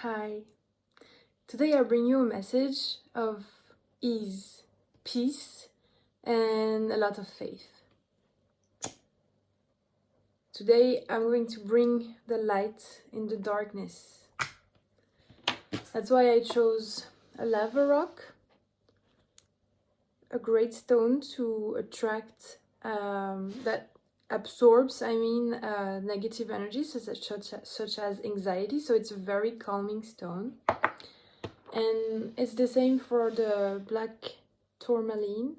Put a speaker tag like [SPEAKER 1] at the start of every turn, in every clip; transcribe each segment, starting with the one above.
[SPEAKER 1] Hi. Today I bring you a message of ease, peace, and a lot of faith. Today I'm going to bring the light in the darkness. That's why I chose a lava rock, a great stone to attract that absorbs, negative energies such as anxiety. So it's a very calming stone. And it's the same for the black tourmaline.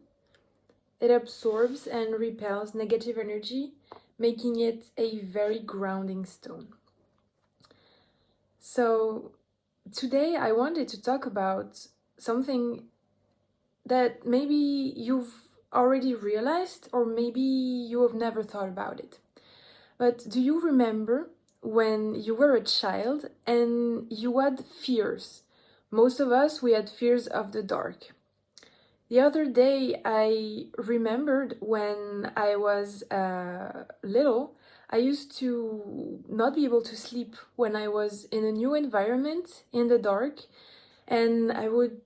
[SPEAKER 1] It absorbs and repels negative energy, making it a very grounding stone. So today I wanted to talk about something that maybe you've already realized, or maybe you have never thought about it. But do you remember when you were a child and you had fears? Most of us, we had fears of the dark. The other day, I remembered when I was little, I used to not be able to sleep when I was in a new environment in the dark, and I would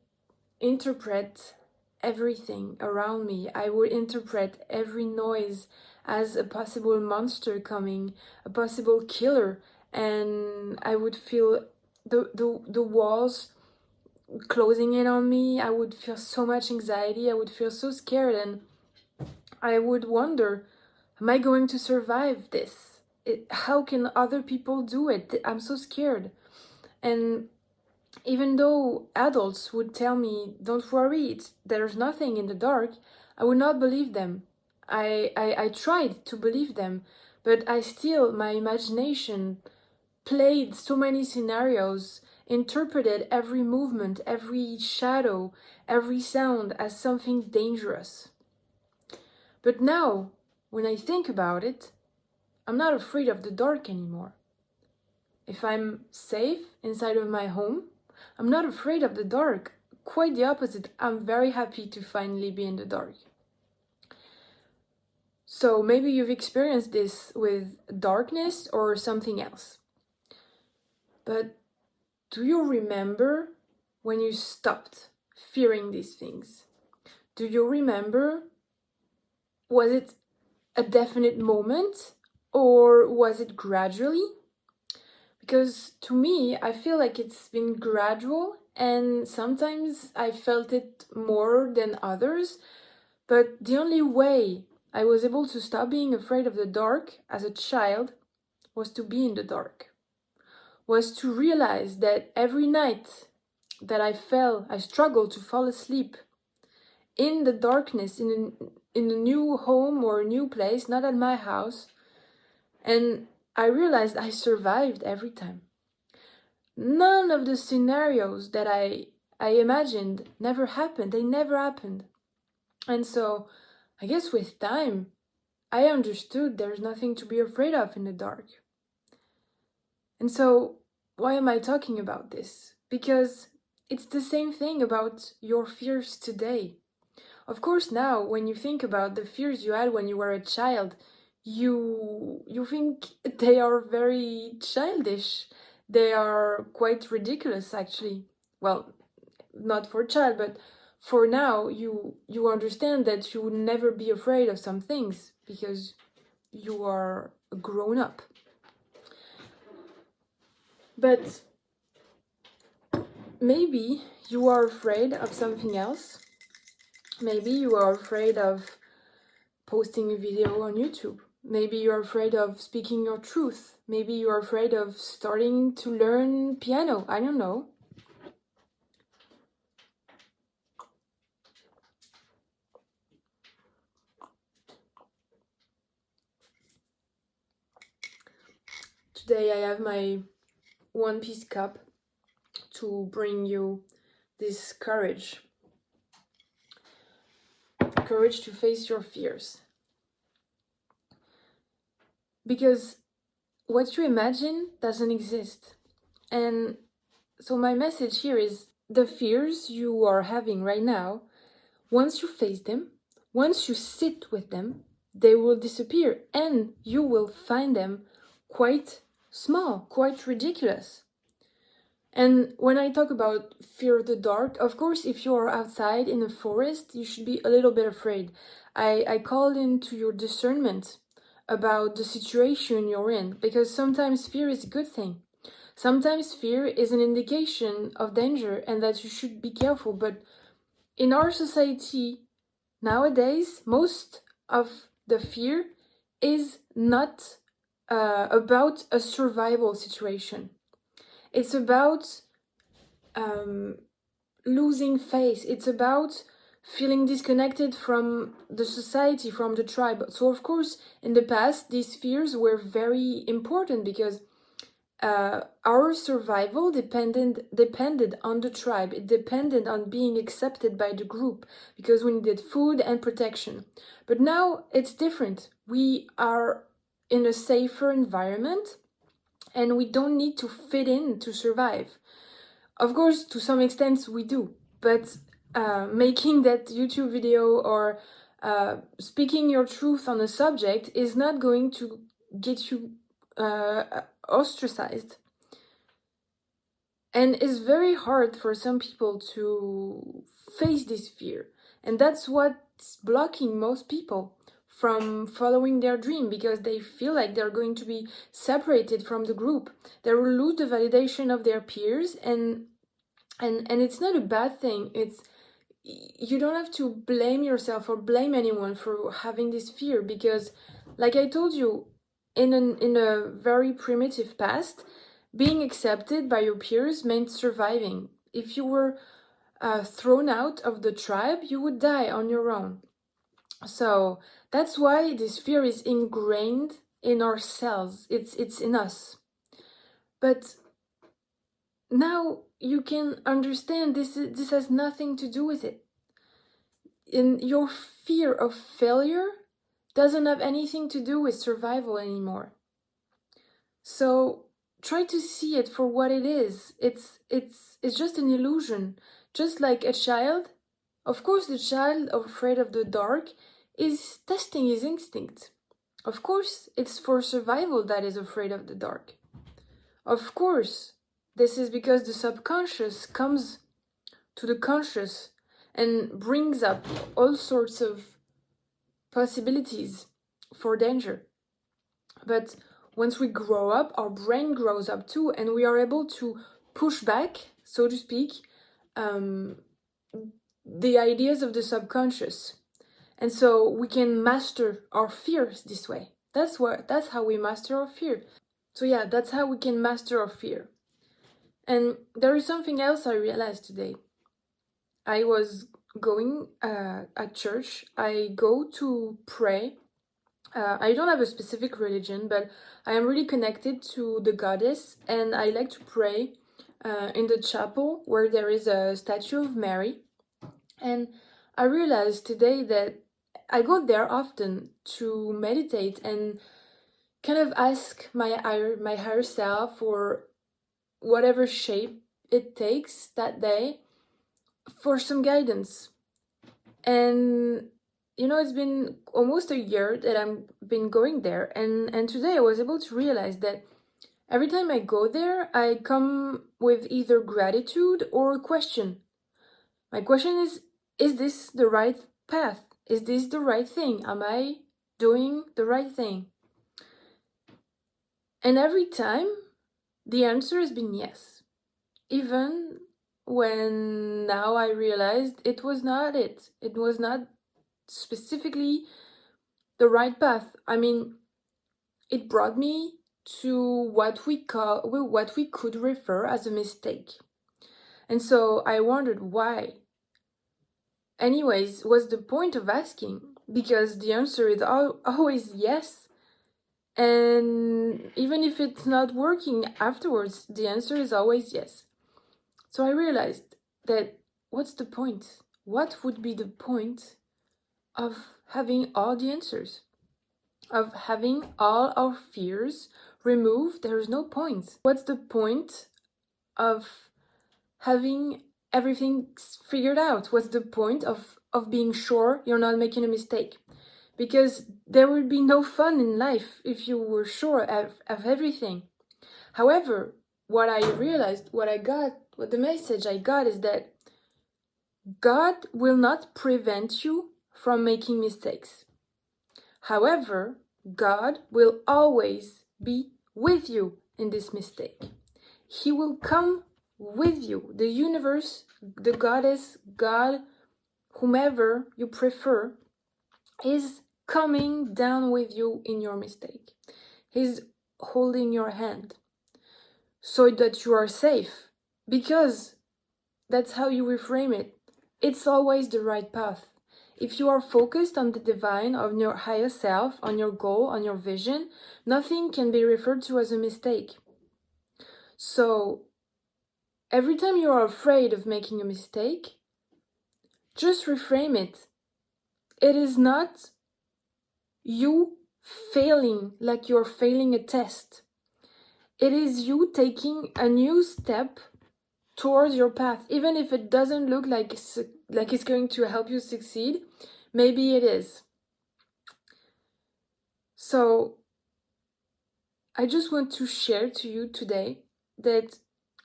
[SPEAKER 1] interpret everything around me. I would interpret every noise as a possible monster coming, a possible killer, and I would feel the walls closing in on me. I would feel so much anxiety. I would feel so scared, and I would wonder, am I going to survive this? How can other people do it? I'm so scared. And even though adults would tell me, don't worry, there's nothing in the dark, I would not believe them. I tried to believe them, but my imagination played so many scenarios, interpreted every movement, every shadow, every sound as something dangerous. But now, when I think about it, I'm not afraid of the dark anymore. If I'm safe inside of my home, I'm not afraid of the dark. Quite the opposite. I'm very happy to finally be in the dark. So maybe you've experienced this with darkness or something else. But do you remember when you stopped fearing these things? Do you remember? Was it a definite moment or was it gradually? Because to me, I feel like it's been gradual, and sometimes I felt it more than others. But the only way I was able to stop being afraid of the dark as a child was to be in the dark. Was to realize that every night that I struggled to fall asleep in the darkness, in a new home or a new place, not at my house. And I realized I survived every time. None of the scenarios that I imagined never happened. They never happened. And so I guess with time, I understood there's nothing to be afraid of in the dark. And so why am I talking about this? Because it's the same thing about your fears today. Of course, now when you think about the fears you had when you were a child, you think they are very childish. They are quite ridiculous, actually. Well, not for a child, but for now, you understand that you would never be afraid of some things because you are a grown up. But maybe you are afraid of something else. Maybe you are afraid of posting a video on YouTube. Maybe you're afraid of speaking your truth. Maybe you're afraid of starting to learn piano. I don't know. Today I have my one-piece cup to bring you this courage. Courage to face your fears. Because what you imagine doesn't exist. And so my message here is the fears you are having right now, once you face them, once you sit with them, they will disappear and you will find them quite small, quite ridiculous. And when I talk about fear of the dark, of course, if you are outside in a forest, you should be a little bit afraid. I call into your discernment about the situation you're in, because sometimes fear is a good thing. Sometimes fear is an indication of danger and that you should be careful. But in our society nowadays, most of the fear is not about a survival situation. It's about losing face. It's about feeling disconnected from the society, from the tribe. So, of course, in the past, these fears were very important because our survival depended on the tribe. It depended on being accepted by the group because we needed food and protection. But now it's different. We are in a safer environment and we don't need to fit in to survive. Of course, to some extent we do, but making that YouTube video or speaking your truth on a subject is not going to get you ostracized. And it's very hard for some people to face this fear. And that's what's blocking most people from following their dream, because they feel like they're going to be separated from the group. They will lose the validation of their peers, and it's not a bad thing. It's, you don't have to blame yourself or blame anyone for having this fear, because like I told you, in a very primitive past, being accepted by your peers meant surviving. If you were thrown out of the tribe, you would die on your own. So that's why this fear is ingrained in our cells. It's in us. But now you can understand this has nothing to do with it. And your fear of failure doesn't have anything to do with survival anymore. So try to see it for what it is. It's just an illusion. Just like a child. Of course, the child afraid of the dark is testing his instinct. Of course, it's for survival that is afraid of the dark. Of course, this is because the subconscious comes to the conscious and brings up all sorts of possibilities for danger. But once we grow up, our brain grows up too, and we are able to push back, so to speak, the ideas of the subconscious. And so we can master our fears this way. That's how we master our fear. So yeah, that's how we can master our fear. And there is something else I realized today. I was going at church. I go to pray. I don't have a specific religion, but I am really connected to the goddess, and I like to pray in the chapel where there is a statue of Mary. And I realized today that I go there often to meditate and kind of ask my higher self, or whatever shape it takes that day, for some guidance. And it's been almost a year that I've been going there, and today I was able to realize that every time I go there, I come with either gratitude or a question. My question is this the right path? Is this the right thing? Am I doing the right thing? And every time, the answer has been yes. Even when now I realized it was not it. It was not specifically the right path. I mean, it brought me to what we could refer as a mistake. And so I wondered why. Anyways, what's the point of asking? Because the answer is always yes. And even if it's not working afterwards, the answer is always yes. So I realized that what's the point? What would be the point of having all the answers? Of having all our fears removed? There is no point. What's the point of having everything figured out? What's the point of being sure you're not making a mistake? Because there would be no fun in life if you were sure of everything. However, what I realized, what the message I got is that God will not prevent you from making mistakes. However, God will always be with you in this mistake. He will come with you. The universe, the goddess, God, whomever you prefer, is coming down with you in your mistake. He's holding your hand so that you are safe, because that's how you reframe it. It's always the right path. If you are focused on the divine, on your higher self, on your goal, on your vision, nothing can be referred to as a mistake. So every time you are afraid of making a mistake, just reframe it. It is not you failing like you're failing a test. It is you taking a new step towards your path, even if it doesn't look like it's going to help you succeed. Maybe it is. So I just want to share to you today that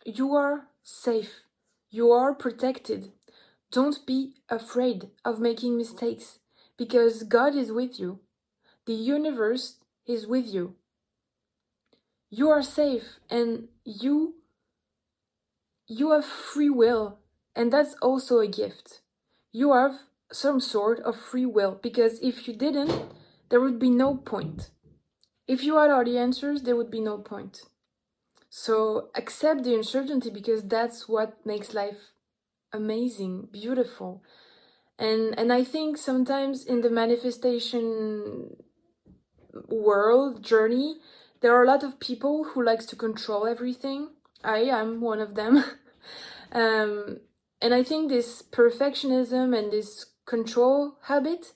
[SPEAKER 1] you are safe, you are protected. Don't be afraid of making mistakes, because God is with you. The universe is with you. You are safe, and you have free will, and that's also a gift. You have some sort of free will, because if you didn't, there would be no point. If you had all the answers, there would be no point. So accept the uncertainty, because that's what makes life amazing, beautiful. And I think sometimes in the manifestation world journey, there are a lot of people who likes to control everything. I am one of them. And I think this perfectionism and this control habit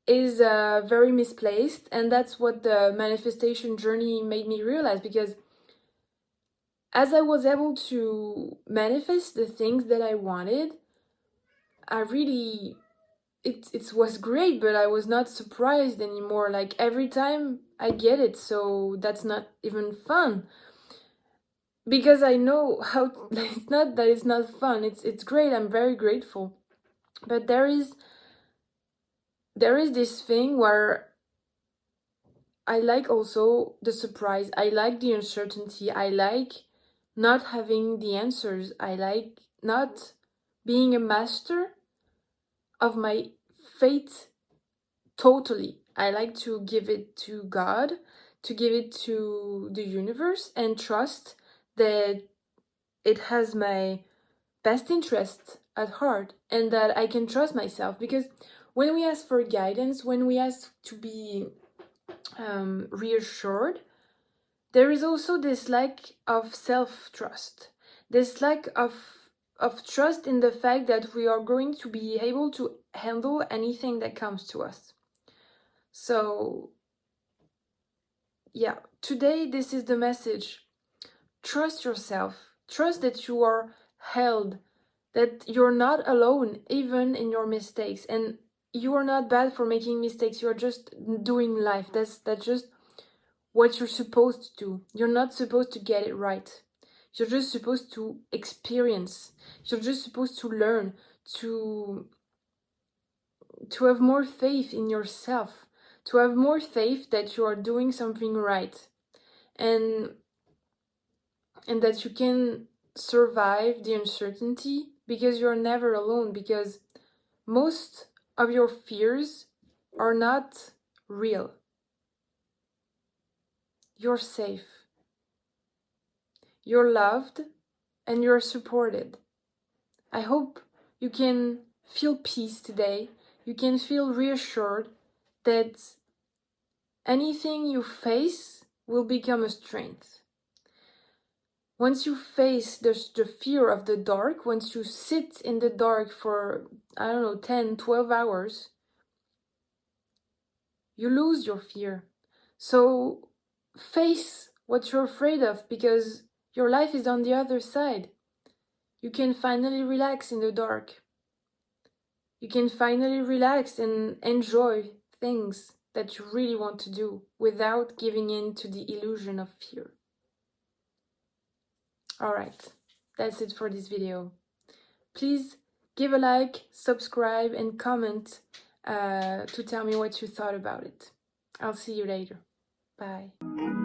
[SPEAKER 1] is very misplaced, and that's what the manifestation journey made me realize, because as I was able to manifest the things that I wanted, I really it was great, but I was not surprised anymore. Like every time I get it, so that's not even fun, because I know how. It's not that it's not fun. It's great. I'm very grateful, but there is this thing where I like also the surprise. I like the uncertainty. I like not having the answers. I like not being a master of my fate totally. I like to give it to God, to give it to the universe, and trust that it has my best interest at heart, and that I can trust myself. Because when we ask for guidance, when we ask to be reassured, there is also this lack of self-trust, this lack of trust in the fact that we are going to be able to handle anything that comes to us. So yeah, today this is the message. Trust yourself. Trust that you are held, that you're not alone even in your mistakes, and you are not bad for making mistakes. You're just doing life. That's just what you're supposed to do. You're not supposed to get it right. You're just supposed to experience. You're just supposed to learn, to have more faith in yourself, to have more faith that you are doing something right, and that you can survive the uncertainty, because you're never alone, because most of your fears are not real. You're safe. You're loved, and you're supported. I hope you can feel peace today. You can feel reassured that anything you face will become a strength. Once you face the fear of the dark, once you sit in the dark for, 10, 12 hours, you lose your fear. So face what you're afraid of, because your life is on the other side. You can finally relax in the dark. You can finally relax and enjoy things that you really want to do without giving in to the illusion of fear. Alright, that's it for this video. Please give a like, subscribe, and comment to tell me what you thought about it. I'll see you later. Bye.